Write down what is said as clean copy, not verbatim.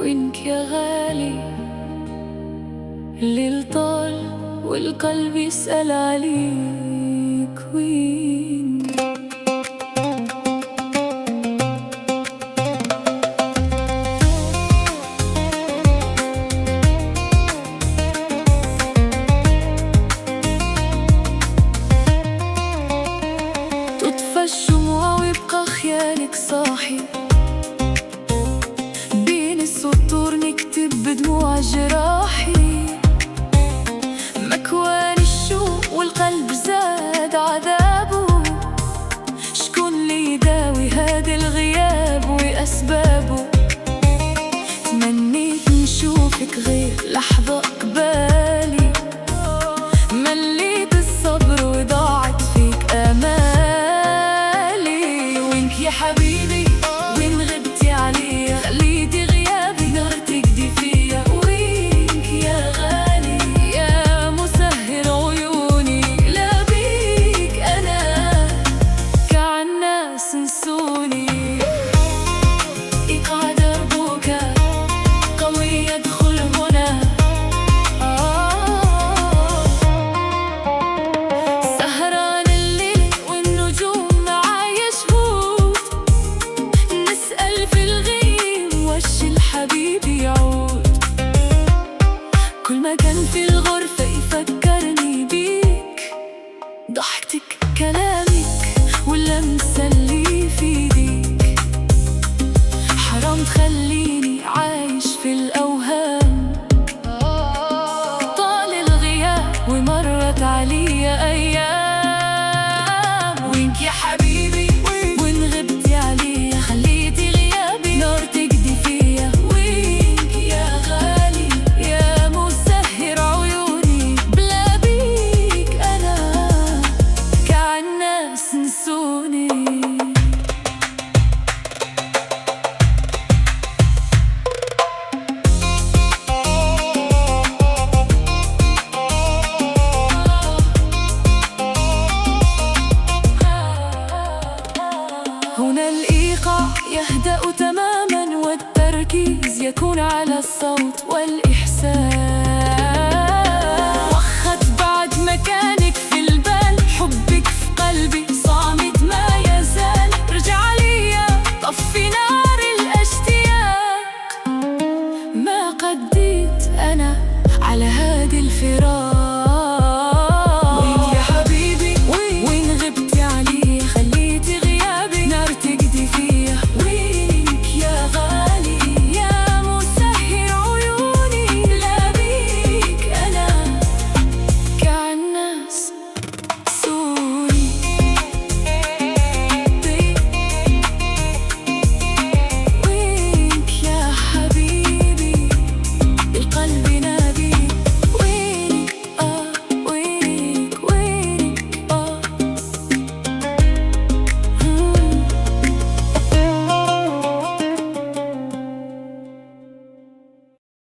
وينك يا غالي؟ الليل طال والقلب يسأل عليك وين؟ تطفى الشموع ويبقى خيالك صاحي، بين السطور نكتب بدموع جراحي. مكوان الشوق والقلب زاد عذابه، شكون اللي يداوي هذا الغياب وأسبابه؟ تمنيت نشوفك غير لحظة قبالي، مليت الصبر وضاعت فيك آمالي. وينك يا حبيبي؟ وين غبتي عليا؟ خليتي غيابي نار تقدي فيا. وينك يا غالي يا مسهر عيوني؟ لا بيك أنا كعناس نسوني. إيقاع دربك قوي يدخل هنا، سهران الليل والنجوم معايا شهود، نسأل في الغيم وش الحبيب يعود. كل ما كان في الغرفة يفكرني بيك، ضحكتك كلامك واللمسة اللي في ايديك. حرام تخليني عايش في الأوهام، طال الغياب ومرت عليا أيام. وينك يا حبيبي؟ وين غبتي عليا؟ خليتي غيابي نار تقدي فيا. وينك يا غالي يا مسهر عيوني؟ بلا بيك أنا كعناس نسوني. هنا الإيقاع يهدأ تماما والتركيز يكون على الصوت والإحساس. وخت بعد مكان